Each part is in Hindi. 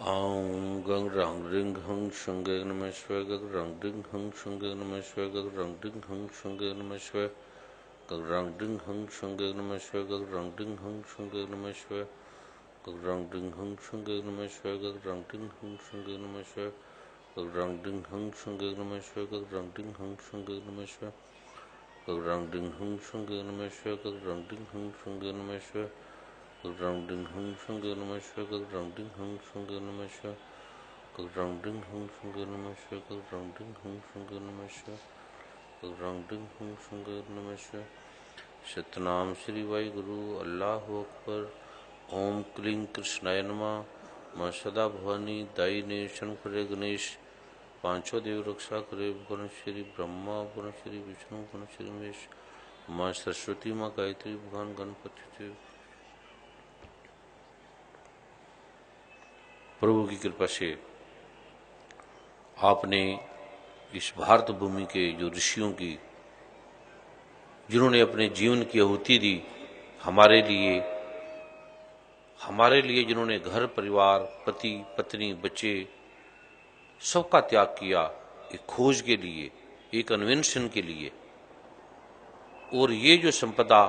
Aum gang rang ring hung shung gang namaः शिवाय gang rang ding hung shung gang namaः शिवाय gang rang ding hung shung gang namaः शिवाय gang rang ding hung shung gang namaः शिवाय gang rang ding hung shung gang namaः शिवाय gang rang ding hung shung gang namaः शिवाय gang rang ding hung shung gang namaः शिवाय gang rang ding hung shung gang namaः शिवाय gang rang ding hung shung gang namaः शिवाय gang rang ding hung shung gang namaः शिवाय gang rang ding hung shung gang namaः शिवाय gang ding hung shung gang namaः शिवाय gang rang ding hung shung gang namaः शिवाय gang rang ding hung shung gang namaः शिवाय gang rang ding hung shung gang namaः शिवाय gang rang ding hung shung gang namaः शिवाय सतनाम श्री वाहिगुरु अल्लाहु अकबर। ओम क्लीं कृष्णाय नमः। माँ सदा भवानी दाई ने शन करे गणेश, पांचों देव रक्षा करे भगवान श्री ब्रह्मा भगवान श्री विष्णु भगवान श्री महेश, माँ सरस्वती माँ गायत्री भगवान गणपति देव। प्रभु की कृपा से आपने इस भारत भूमि के जो ऋषियों की, जिन्होंने अपने जीवन की आहुति दी हमारे लिए जिन्होंने घर परिवार पति पत्नी बच्चे सबका त्याग किया एक खोज के लिए, एक अन्वेषण के लिए, और ये जो संपदा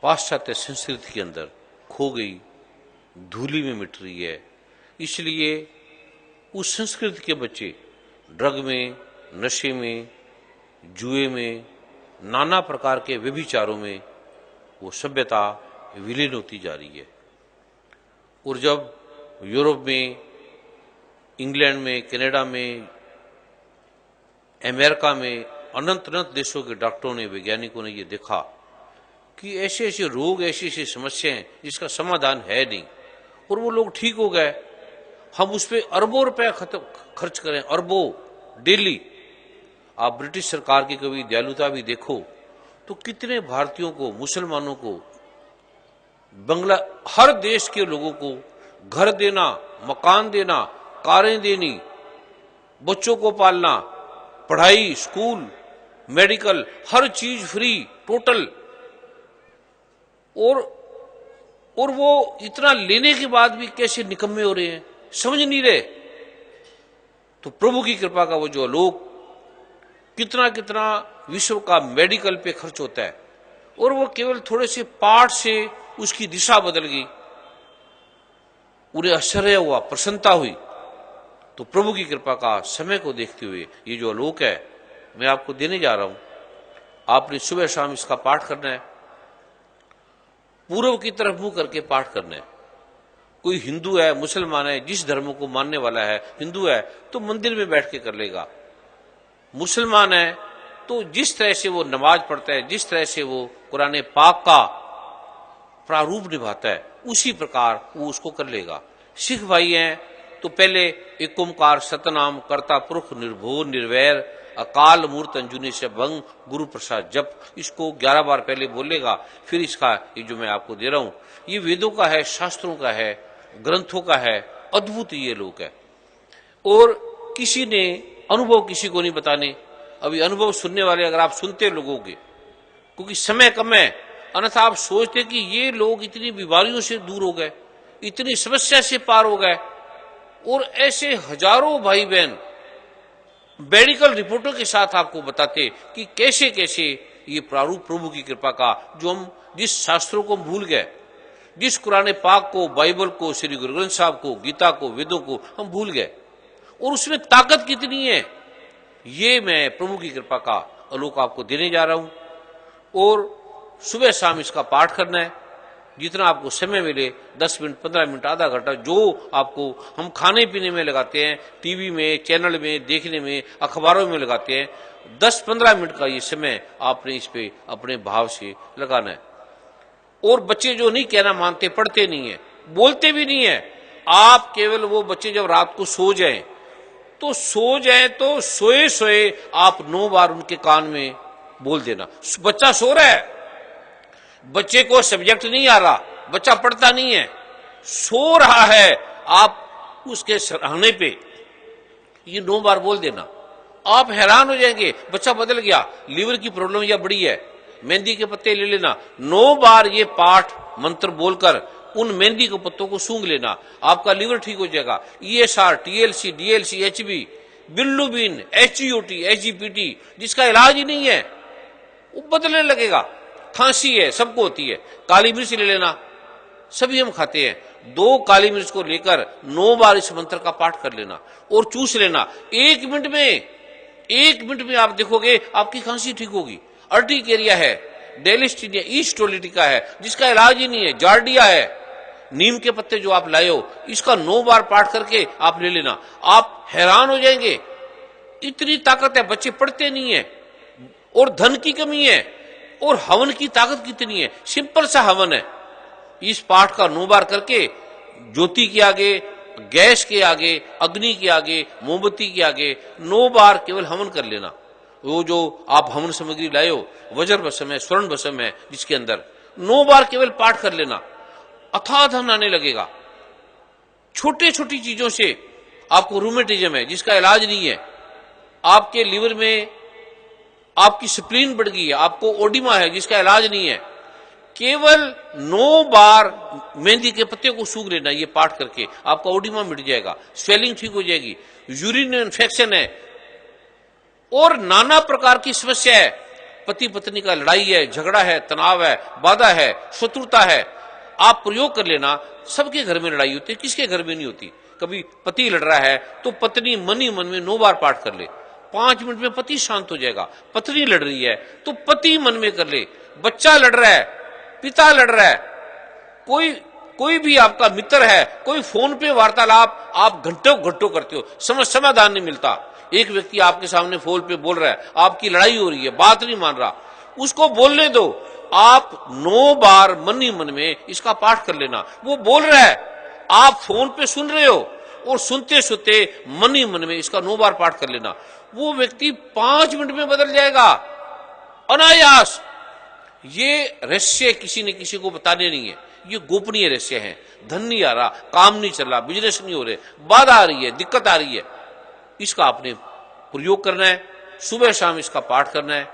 पाश्चात्य संस्कृति के अंदर खो गई, धूलि में मिट रही है, इसलिए उस संस्कृति के बच्चे ड्रग में, नशे में, जुए में, नाना प्रकार के व्यभिचारों में वो सभ्यता विलीन होती जा रही है। और जब यूरोप में, इंग्लैंड में, कनाडा में, अमेरिका में अनंत देशों के डॉक्टरों ने, वैज्ञानिकों ने ये देखा कि ऐसे ऐसे रोग, ऐसी ऐसी समस्याएं जिसका समाधान है नहीं, और वो लोग ठीक हो गए, हम उस पर अरबों रुपए खर्च करें, अरबों डेली। आप ब्रिटिश सरकार की कभी दयालुता भी देखो तो कितने भारतीयों को, मुसलमानों को, हर देश के लोगों को घर देना, मकान देना, कारें देनी, बच्चों को पालना, पढ़ाई, स्कूल, मेडिकल, हर चीज फ्री, टोटल। और वो इतना लेने के बाद भी कैसे निकम्मे हो रहे हैं, समझ नहीं रहे। तो प्रभु की कृपा का वो जो लोग, कितना कितना विश्व का मेडिकल पे खर्च होता है, और वो केवल थोड़े से पाठ से उसकी दिशा बदल गई। उन्हें आश्चर्य हुआ, प्रसन्नता हुई। तो प्रभु की कृपा का समय को देखते हुए ये जो आलोक है मैं आपको देने जा रहा हूं। आपने सुबह शाम इसका पाठ करना है, पूर्व की तरफ मुंह करके पाठ करना है। कोई हिंदू है, मुसलमान है, जिस धर्म को मानने वाला है, हिंदू है तो मंदिर में बैठ के कर लेगा, मुसलमान है तो जिस तरह से वो नमाज पढ़ता है, जिस तरह से वो कुरान पाक का प्रारूप निभाता है, उसी प्रकार वो उसको कर लेगा। सिख भाई हैं तो पहले एक ओंकार सतनाम करता पुरख निर्भो निर्वैर अकाल मूर्त अंजुनी से भंग गुरु प्रसाद जप, इसको 11 बार पहले बोलेगा। फिर इसका ये जो मैं आपको दे रहा हूं, ये वेदों का है, शास्त्रों का है, ग्रंथों का है, अद्भुत ये लोक है। और किसी ने अनुभव किसी को नहीं बताने। अभी अनुभव सुनने वाले अगर आप सुनते लोगों के, क्योंकि समय कम है, अन्यथा आप सोचते कि ये लोग इतनी बीमारियों से दूर हो गए, इतनी समस्या से पार हो गए, और ऐसे हजारों भाई बहन मेडिकल रिपोर्टों के साथ आपको बताते कि कैसे कैसे ये प्रारूप प्रभु की कृपा का, जो हम जिस शास्त्रों को भूल गए, जिस कुरान पाक को, बाइबल को, श्री गुरु ग्रंथ साहब को, गीता को, वेदों को हम भूल गए, और उसमें ताकत कितनी है, ये मैं प्रभु की कृपा का आलोक आपको देने जा रहा हूं। और सुबह शाम इसका पाठ करना है, जितना आपको समय मिले, 10 मिनट, 15 मिनट, आधा घंटा, जो आपको हम खाने पीने में लगाते हैं, टीवी में, चैनल में देखने में, अखबारों में लगाते हैं, 10-15 मिनट का ये समय आपने इस पे अपने भाव से लगाना है। और बच्चे जो नहीं कहना मानते, पढ़ते नहीं है, बोलते भी नहीं है, आप केवल वो बच्चे जब रात को सो जाएं तो सोए सोए आप 9 बार उनके कान में बोल देना। बच्चा सो रहा है, बच्चे को सब्जेक्ट नहीं आ रहा, बच्चा पढ़ता नहीं है, सो रहा है, आप उसके सराहने पे ये 9 बार बोल देना। आप हैरान हो जाएंगे, बच्चा बदल गया, लीवर की प्रॉब्लम या बड़ी है, मेहंदी के पत्ते ले लेना। 9 बार ये पाठ मंत्र बोलकर उन मेहंदी के पत्तों को सूंघ लेना, आपका लीवर ठीक हो जाएगा। ESR, TLC, DLC, HB, बिल्लुबिन, HGOT, HGPT, जिसका इलाज ही नहीं है, वो बदलने लगेगा। खांसी है, सबको होती है, काली मिर्च ले लेना, सभी हम खाते हैं। 2 काली मिर्च को लेकर 9 बार इस मंत्र का पाठ कर लेना और चूस लेना। 1 मिनट में आप देखोगे आपकी खांसी ठीक होगी। अर्टिकेरिया है, डेलिस्टीनिया, ईस्टोलिटिका है, जिसका इलाज ही नहीं है, जार्डिया है, नीम के पत्ते जो आप लाए हो, इसका 9 बार पाठ करके आप ले लेना। आप हैरान हो जाएंगे, इतनी ताकत है, बच्चे पढ़ते नहीं है और धन की कमी है, और हवन की ताकत कितनी है। सिंपल सा हवन है, इस पाठ का 9 बार करके ज्योति के आगे, गैस के आगे, अग्नि के आगे, मोमबत्ती के आगे 9 बार केवल हवन कर लेना। वो जो आप हवन सामग्री लाए हो, वज्र भस्म है, स्वर्ण भस्म है, जिसके अंदर 9 बार केवल पाठ कर लेना, अथाह धन आने लगेगा। छोटी छोटी चीजों से आपको रूमेटिज्म है, जिसका इलाज नहीं है, आपके लीवर में आपकी स्प्लीन बढ़ गई है, आपको ओडिमा है, जिसका इलाज नहीं है, केवल 9 बार मेहंदी के पत्ते को सूंघ लेना, ये पाठ करके आपका ओडिमा मिट जाएगा, स्वेलिंग ठीक हो जाएगी। यूरिन इन्फेक्शन है और नाना प्रकार की समस्या है, पति पत्नी का लड़ाई है, झगड़ा है, तनाव है, बाधा है, शत्रुता है, आप प्रयोग कर लेना। सबके घर में लड़ाई होती है, किसके घर में नहीं होती। कभी पति लड़ रहा है तो पत्नी मन ही मन में 9 बार पाठ कर ले, 5 मिनट में पति शांत हो जाएगा। पत्नी लड़ रही है तो पति मन में कर ले, बच्चा लड़ रहा है, पिता लड़ रहा है, कोई भी आपका मित्र है, कोई फोन पे वार्तालाप आप घंटों करते हो, समाधान नहीं मिलता। एक व्यक्ति आपके सामने फोन पे बोल रहा है, आपकी लड़ाई हो रही है, बात नहीं मान रहा, उसको बोलने दो। आप 9 बार मन ही मन में इसका पाठ कर लेना। वो बोल रहा है, आप फोन पे सुन रहे हो, और सुनते सुनते मन ही मन में इसका 9 बार पाठ कर लेना। वो व्यक्ति 5 मिनट में बदल जाएगा, अनायास। ये रहस्य किसी ने किसी को बताने नहीं है, ये गोपनीय रहस्य है। धन नहीं आ रहा, काम नहीं चल रहा, बिजनेस नहीं हो रहे, बाधा आ रही है, दिक्कत आ रही है, इसका आपने प्रयोग करना है। सुबह शाम इसका पाठ करना है,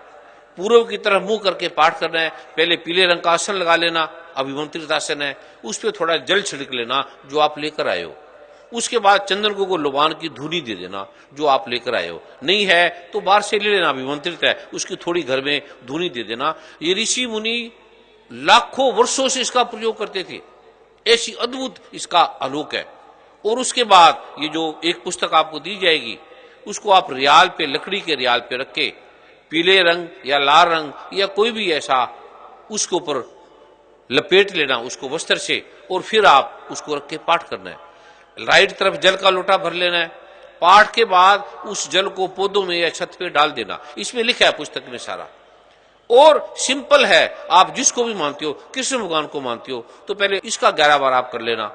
पूर्व की तरफ मुंह करके पाठ करना है। पहले पीले रंग का आसन लगा लेना, अभिमंत्रित आसन है, उस पर थोड़ा जल छिड़क लेना जो आप लेकर आए हो। उसके बाद चंदन को लोबान की धूनी दे देना जो आप लेकर आए हो। नहीं है तो बाहर से ले लेना, अभिमंत्रित है, उसकी थोड़ी घर में धूनी दे देना। ये ऋषि मुनि लाखों वर्षों से इसका प्रयोग करते थे, ऐसी अद्भुत इसका आलोक है। और उसके बाद ये जो एक पुस्तक आपको दी जाएगी, उसको आप रियाल पे, लकड़ी के रियाल पे रख के, पीले रंग या लाल रंग या कोई भी ऐसा, उसके ऊपर लपेट लेना उसको वस्त्र से, और फिर आप उसको रख के पाठ करना है। राइट तरफ जल का लोटा भर लेना है। पाठ के बाद उस जल को पौधों में या छत पे डाल देना। इसमें लिखा है पुस्तक में सारा, और सिंपल है। आप जिसको भी मानते हो, कृष्ण भगवान को मानते हो, तो पहले इसका 11 बार आप कर लेना,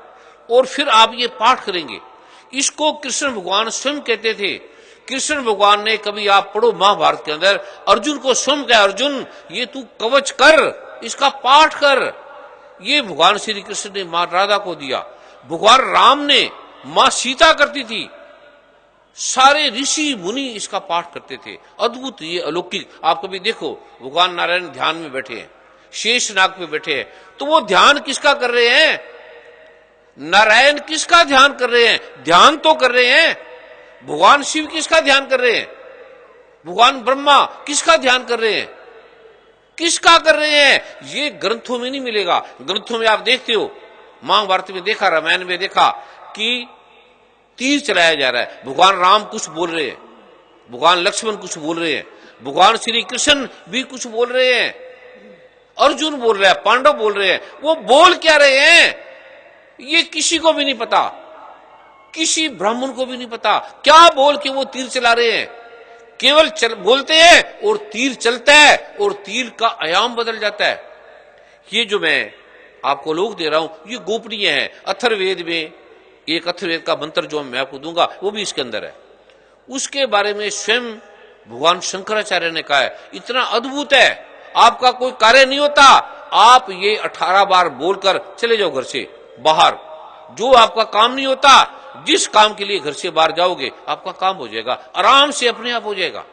और फिर आप ये पाठ करेंगे। इसको कृष्ण भगवान स्वयं कहते थे। कृष्ण भगवान ने, कभी आप पढ़ो महाभारत के अंदर, अर्जुन को स्वयं कहा, अर्जुन ये तू कवच कर, इसका पाठ कर। ये भगवान श्री कृष्ण ने मां राधा को दिया। भगवान राम ने, मां सीता करती थी, सारे ऋषि मुनि इसका पाठ करते थे। अद्भुत, ये अलौकिक। आप कभी देखो, भगवान नारायण ध्यान में बैठे हैं, शेष नाग पे बैठे हैं, तो वो ध्यान किसका कर रहे हैं? नारायण किसका ध्यान कर रहे हैं? ध्यान तो कर रहे हैं। भगवान शिव किसका ध्यान कर रहे हैं? भगवान ब्रह्मा किसका ध्यान कर रहे हैं? किसका कर रहे हैं? ये ग्रंथों में नहीं मिलेगा। ग्रंथों में आप देखते हो, महाभारत में देखा, रामायण में देखा कि तीर चलाया जा रहा है, भगवान राम कुछ बोल रहे हैं, भगवान लक्ष्मण कुछ बोल रहे हैं, भगवान श्री कृष्ण भी कुछ बोल रहे हैं, अर्जुन बोल रहा है, पांडव बोल रहे हैं। वो बोल क्या रहे हैं ये किसी को भी नहीं पता, किसी ब्राह्मण को भी नहीं पता। क्या बोल के वो तीर चला रहे हैं? केवल बोलते हैं और तीर चलता है, और तीर का आयाम बदल जाता है। ये जो मैं आपको लोग दे रहा हूं, ये गोपनीय है। अथर्ववेद में एक अथर्ववेद का मंत्र जो मैं आपको दूंगा, वो भी इसके अंदर है। उसके बारे में स्वयं भगवान शंकराचार्य ने कहा है, इतना अद्भुत है, आपका कोई कार्य नहीं होता, आप ये 18 बार बोलकर चले जाओ घर से बाहर। जो आपका काम नहीं होता, जिस काम के लिए घर से बाहर जाओगे, आपका काम हो जाएगा, आराम से अपने आप हो जाएगा।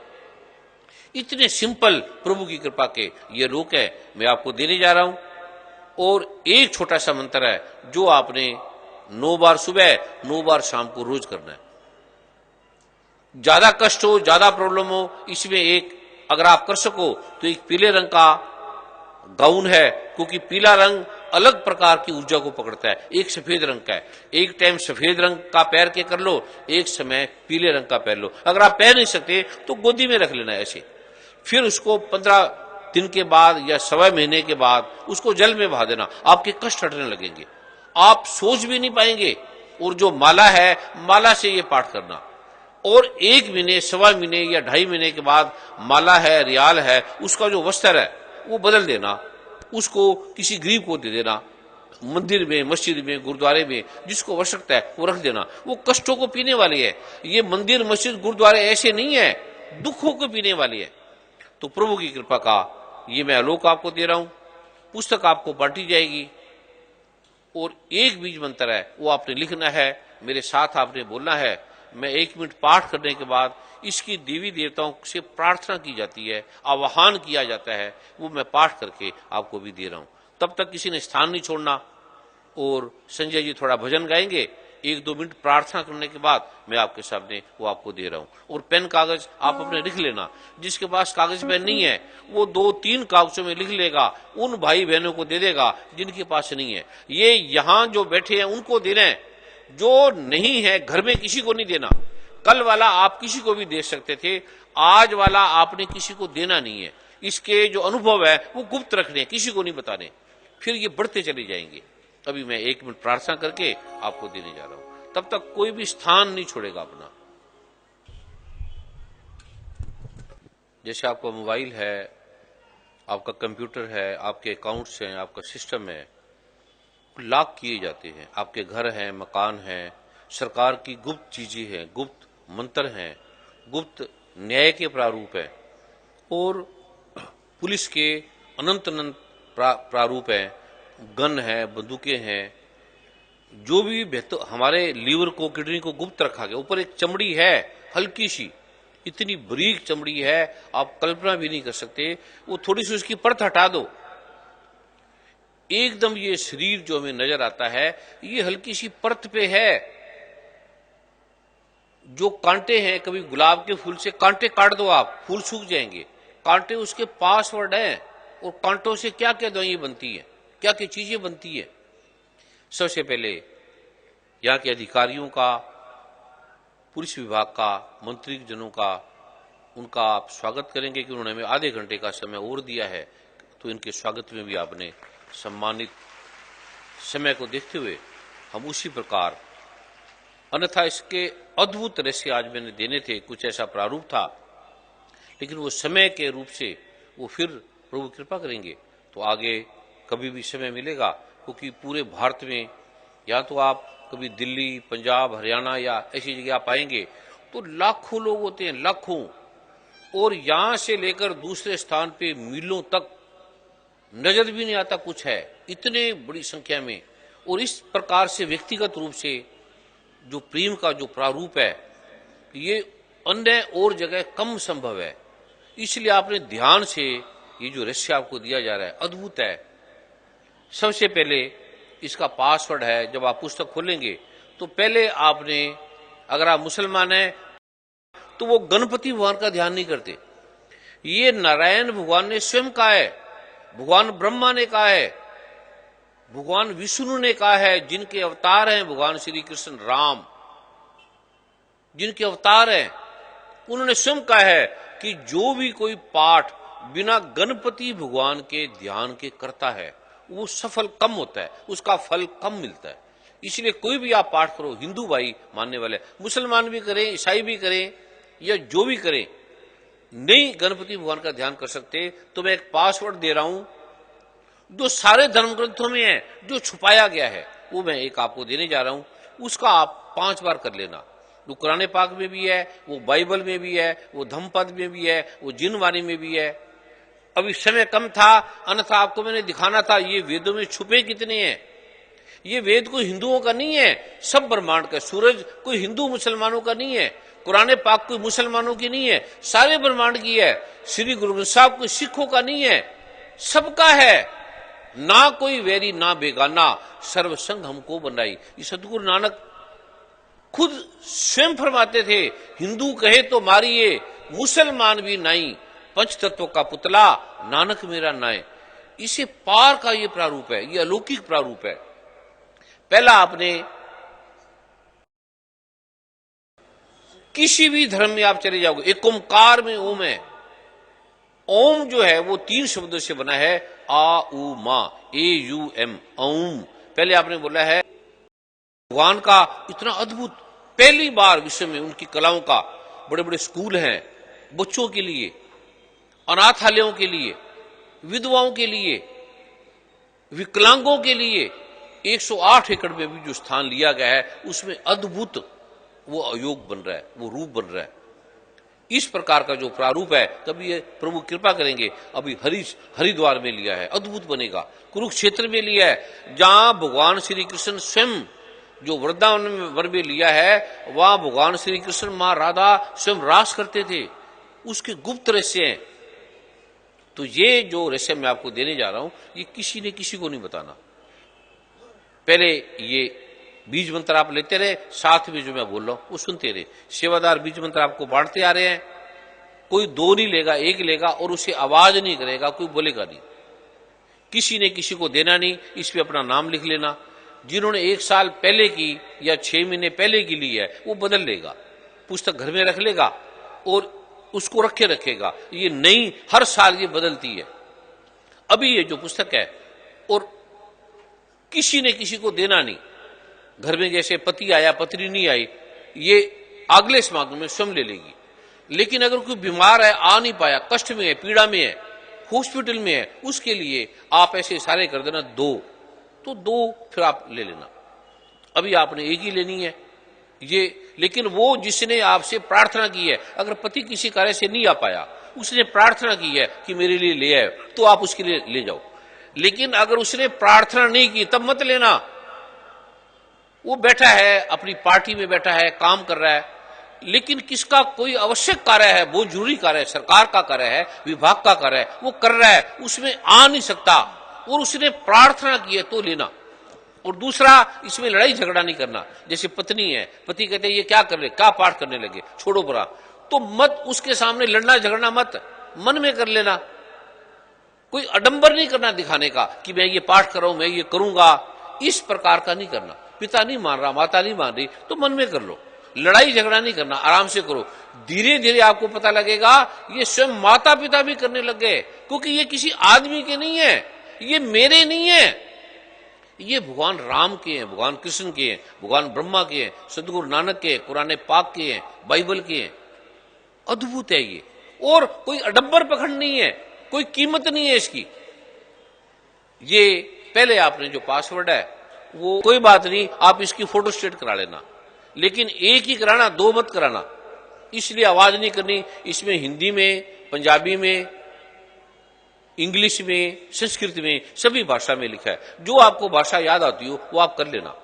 इतने सिंपल प्रभु की कृपा के ये रोक है, मैं आपको देने जा रहा हूं। और एक छोटा सा मंत्र है जो आपने 9 बार सुबह 9 बार शाम को रोज करना है। ज्यादा कष्ट हो, ज्यादा प्रॉब्लम हो, इसमें एक अगर आप कर सको तो एक पीले रंग का गाउन है, क्योंकि पीला रंग अलग प्रकार की ऊर्जा को पकड़ता है। एक सफेद रंग का है, एक टाइम सफेद रंग का पहन के कर लो, एक समय पीले रंग का पहन लो। अगर आप पहन नहीं सकते तो गोदी में रख लेना ऐसे। फिर उसको 15 दिन के बाद या सवा महीने के बाद उसको जल में बहा देना, आपके कष्ट हटने लगेंगे, आप सोच भी नहीं पाएंगे। और जो माला है, माला से ये पाठ करना, और 1 महीने, सवा महीने या 2.5 महीने के बाद माला है, रियाल है, उसका जो वस्त्र है वो बदल देना, उसको किसी गरीब को दे देना, मंदिर में, मस्जिद में, गुरुद्वारे में जिसको आवश्यकता है वो रख देना। वो कष्टों को पीने वाली है। ये मंदिर, मस्जिद, गुरुद्वारे ऐसे नहीं है, दुखों को पीने वाली है। तो प्रभु की कृपा का ये मैं आलोक आपको दे रहा हूं। पुस्तक आपको बांटी जाएगी और एक बीज मंत्र है वो आपने लिखना है, मेरे साथ आपने बोलना है। मैं 1 मिनट पाठ करने के बाद इसकी देवी देवताओं से प्रार्थना की जाती है, आवाहन किया जाता है, वो मैं पाठ करके आपको भी दे रहा हूं। तब तक किसी ने स्थान नहीं छोड़ना। और संजय जी थोड़ा भजन गाएंगे, 1-2 मिनट प्रार्थना करने के बाद मैं आपके सामने वो आपको दे रहा हूं। और पेन कागज आप अपने लिख लेना, जिसके पास कागज पेन नहीं है वो 2-3 कागजों में लिख लेगा, उन भाई बहनों को दे देगा जिनके पास नहीं है। ये यहां जो बैठे हैं उनको दे रहे हैं, जो नहीं है घर में किसी को नहीं देना। कल वाला आप किसी को भी दे सकते थे, आज वाला आपने किसी को देना नहीं है। इसके जो अनुभव है वो गुप्त रखने, किसी को नहीं बताने, फिर ये बढ़ते चले जाएंगे। अभी मैं 1 मिनट प्रार्थना करके आपको देने जा रहा हूं, तब तक कोई भी स्थान नहीं छोड़ेगा अपना। जैसे आपका मोबाइल है, आपका कंप्यूटर है, आपके अकाउंट्स हैं, आपका सिस्टम है, लॉक किए जाते हैं। आपके घर हैं, मकान हैं, सरकार की गुप्त चीजें हैं, गुप्त मंत्र हैं, गुप्त न्याय के प्रारूप हैं, और पुलिस के अनंत अनंत प्रारूप हैं, गन है, बंदूकें हैं, जो भी बेहतर हमारे लीवर को, किडनी को गुप्त रखा गया। ऊपर एक चमड़ी है हल्की सी, इतनी बारीक चमड़ी है आप कल्पना भी नहीं कर सकते। वो थोड़ी सी उसकी परत हटा दो, एकदम ये शरीर जो हमें नजर आता है ये हल्की सी परत पे है। जो कांटे हैं, कभी गुलाब के फूल से कांटे काट दो आप, फूल सूख जाएंगे, कांटे उसके पासवर्ड हैं। और कांटों से क्या क्या दवाई बनती है, क्या क्या चीजें बनती है। सबसे पहले यहाँ के अधिकारियों का, पुलिस विभाग का, मंत्री जनों का, उनका आप स्वागत करेंगे कि उन्होंने हमें आधे घंटे का समय और दिया है, तो इनके स्वागत में भी आपने सम्मानित समय को देखते हुए हम उसी प्रकार, अन्यथा इसके अद्भुत रहस्य आज मैंने देने थे, कुछ ऐसा प्रारूप था, लेकिन वो समय के रूप से वो फिर प्रभु कृपा करेंगे तो आगे कभी भी समय मिलेगा। क्योंकि पूरे भारत में या तो आप कभी दिल्ली, पंजाब, हरियाणा या ऐसी जगह आप आएंगे तो लाखों लोग होते हैं, लाखों, और यहां से लेकर दूसरे स्थान पे मीलों तक नजर भी नहीं आता कुछ है, इतने बड़ी संख्या में। और इस प्रकार से व्यक्तिगत रूप से जो प्रेम का जो प्रारूप है ये अन्य और जगह कम संभव है। इसलिए आपने ध्यान से ये जो रहस्य आपको दिया जा रहा है अद्भुत है। सबसे पहले इसका पासवर्ड है, जब आप पुस्तक खोलेंगे तो पहले आपने, अगर आप मुसलमान हैं तो वो गणपति भगवान का ध्यान नहीं करते, ये नारायण भगवान ने स्वयं कहा है, भगवान ब्रह्मा ने कहा है, भगवान विष्णु ने कहा है, जिनके अवतार हैं भगवान श्री कृष्ण राम, जिनके अवतार हैं, उन्होंने स्वयं कहा है कि जो भी कोई पाठ बिना गणपति भगवान के ध्यान के करता है वो सफल कम होता है, उसका फल कम मिलता है। इसलिए कोई भी आप पाठ करो, हिंदू भाई मानने वाले, मुसलमान भी करें, ईसाई भी करें या जो भी करें, नहीं गणपति भगवान का ध्यान कर सकते तो मैं एक पासवर्ड दे रहा हूं जो सारे धर्म ग्रंथों में है, जो छुपाया गया है वो मैं एक आपको देने जा रहा हूं। उसका आप 5 बार कर लेना। वो कुरान पाक में भी है, वो बाइबल में भी है, वो धम्मपद में भी है, वो जिनवाणी में भी है। अभी समय कम था, अन्यथा आपको मैंने दिखाना था ये वेदों में छुपे कितने हैं। ये वेद कोई हिंदुओं का नहीं है, सब ब्रह्मांड का। सूरज कोई हिंदू मुसलमानों का नहीं है, कुरान पाक कोई मुसलमानों की नहीं है, सारे ब्रह्मांड की है। श्री गुरु ग्रंथ साहब कोई सिखों का नहीं है, सबका है। ना कोई वैरी ना बेगाना, सर्वसंग हमको बनाई। ये सतगुरु नानक खुद स्वयं फरमाते थे, हिंदू कहे तो मारिए, मुसलमान भी नहीं, पंच तत्व का पुतला नानक मेरा नाय। इसे पार का ये प्रारूप है, ये अलौकिक प्रारूप है। पहला, आपने किसी भी धर्म में आप चले जाओगे, एक ओमकार में ओम है। ओम जो है वो 3 शब्दों से बना है, आ उ मा, AUM, ओम। पहले आपने बोला है भगवान का इतना अद्भुत, पहली बार विश्व में उनकी कलाओं का बड़े बड़े स्कूल हैं, बच्चों के लिए, अनाथालयों के लिए, विधवाओं के लिए, विकलांगों के लिए 108 एकड़ में भी जो स्थान लिया गया है, उसमें अद्भुत वो योग बन रहा है, वो रूप बन रहा है। इस प्रकार का जो प्रारूप है, कभी ये प्रभु कृपा करेंगे, अभी हरिद्वार में लिया है, अद्भुत बनेगा। कुरुक्षेत्र में लिया है, जहां भगवान श्री कृष्ण स्वयं जो वृंदावन वन में लिया है, वहां भगवान श्री कृष्ण मां राधा स्वयं रास करते थे, उसके गुप्त रहस्य हैं। तो ये जो रहस्य मैं आपको देने जा रहा हूं, ये किसी ने किसी को नहीं बताना। पहले ये बीज मंत्र आप लेते रहे, साथ में जो मैं बोल रहा हूं वो सुनते रहे। सेवादार बीज मंत्र आपको बांटते आ रहे हैं, कोई 2 नहीं लेगा, 1 लेगा, और उसे आवाज नहीं करेगा, कोई बोलेगा नहीं, किसी ने किसी को देना नहीं। इस पे अपना नाम लिख लेना। जिन्होंने 1 साल पहले की या 6 महीने पहले की ली है, वो बदल लेगा, पुस्तक घर में रख लेगा और उसको रखेगा। ये नई हर साल ये बदलती है। अभी ये जो पुस्तक है, और किसी ने किसी को देना नहीं। घर में जैसे पति आया पत्नी नहीं आई, ये अगले समागम में स्वयं ले लेगी। लेकिन अगर कोई बीमार है, आ नहीं पाया, कष्ट में है, पीड़ा में है, हॉस्पिटल में है, उसके लिए आप ऐसे सारे कर देना 2, तो 2 फिर आप ले लेना। अभी आपने 1 ही लेनी है ये। लेकिन वो जिसने आपसे प्रार्थना की है, अगर पति किसी कार्य से नहीं आ पाया, उसने प्रार्थना की है कि मेरे लिए ले आए, तो आप उसके लिए ले जाओ। लेकिन अगर उसने प्रार्थना नहीं की, तब मत लेना। वो बैठा है, अपनी पार्टी में बैठा है, काम कर रहा है, लेकिन किसका कोई आवश्यक कार्य है, बहुत जरूरी कार्य है, सरकार का कार्य है, विभाग का कार्य है, वो कर रहा है, उसमें आ नहीं सकता, और उसने प्रार्थना की है, तो लेना। और दूसरा, इसमें लड़ाई झगड़ा नहीं करना। जैसे पत्नी है, पति कहते हैं ये क्या कर रहे, क्या पाठ करने लगे, छोड़ो बुरा, तो मत उसके सामने लड़ना झगड़ना मत, मन में कर लेना। कोई अडंबर नहीं करना दिखाने का कि मैं ये पाठ कर रहा हूं, मैं ये करूंगा, इस प्रकार का नहीं करना। पिता नहीं मान रहा, माता नहीं मान रही, तो मन में कर लो, लड़ाई झगड़ा नहीं करना, आराम से करो। धीरे धीरे आपको पता लगेगा ये स्वयं माता पिता भी करने लग गए, क्योंकि ये किसी आदमी के नहीं है, ये मेरे नहीं है, ये भगवान राम के हैं, भगवान कृष्ण के हैं, भगवान ब्रह्मा के हैं, सदगुरु नानक के, कुरान पाक के हैं, बाइबल के हैं। अद्भुत है ये, और कोई अडंबर पखंड नहीं है, कोई कीमत नहीं है इसकी। ये पहले आपने जो पासवर्ड है वो कोई बात नहीं, आप इसकी फोटो स्टेट करा लेना, लेकिन 1 ही कराना, 2 मत कराना। इसलिए आवाज नहीं करनी। इसमें हिंदी में, पंजाबी में, इंग्लिश में, संस्कृत में, सभी भाषा में लिखा है। जो आपको भाषा याद आती हो वो आप कर लेना।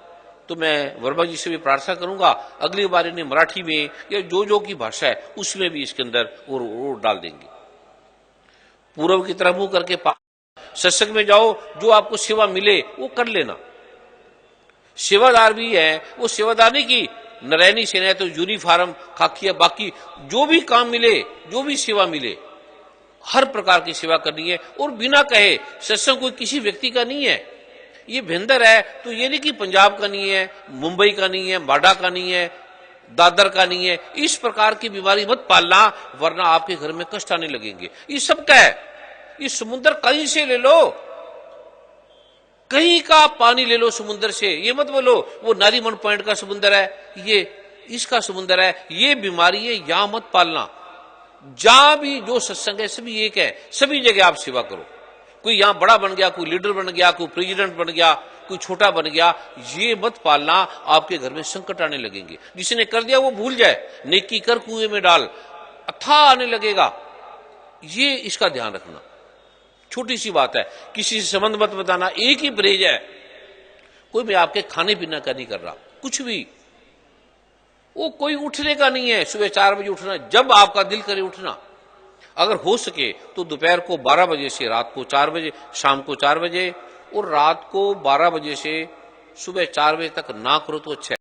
तो मैं वर्मा जी से भी प्रार्थना करूंगा, अगली बार इन्हें मराठी में या जो की भाषा है उसमें भी इसके अंदर और डाल देंगे। पूर्व की तरफ मुंह करके सत्संग में जाओ, जो आपको सेवा मिले वो कर लेना। सेवादार भी है, वो सेवादार नहीं की नरैनी सेना है तो यूनिफॉर्म खाकिया, बाकी जो भी काम मिले, जो भी सेवा मिले, हर प्रकार की सेवा करनी है। और बिना कहे, सत्संग कोई किसी व्यक्ति का नहीं है, ये भिंदर है, तो ये नहीं कि पंजाब का नहीं है, मुंबई का नहीं है, बाडा का नहीं है, दादर का नहीं है। इस प्रकार की बीमारी मत पालना, वरना आपके घर में कष्ट आने लगेंगे। ये सबका है। ये समुद्र कहीं से ले लो, कहीं का पानी ले लो समुद्र से, ये मत बोलो वो नारीमन पॉइंट का समुद्र है, ये इसका समुद्र है। ये बीमारी है, यहां मत पालना। जहां भी जो सत्संग है सभी एक है, सभी जगह आप सेवा करो। कोई यहां बड़ा बन गया, कोई लीडर बन गया, कोई प्रेसिडेंट बन गया, कोई छोटा बन गया, ये मत पालना, आपके घर में संकट आने लगेंगे। जिसने कर दिया वो भूल जाए, नेकी कर कुएं में डाल, अथाह आने लगेगा। ये इसका ध्यान रखना। छोटी सी बात है, किसी से संबंध मत बताना, एक ही परहेज है। कोई भी आपके खाने पीने का नहीं कर रहा, कुछ भी, वो कोई उठने का नहीं है। सुबह 4 बजे उठना, जब आपका दिल करे उठना। अगर हो सके तो दोपहर को 12 बजे से रात को 4 बजे, शाम को 4 बजे, और रात को 12 बजे से सुबह 4 बजे तक ना करो तो अच्छा है।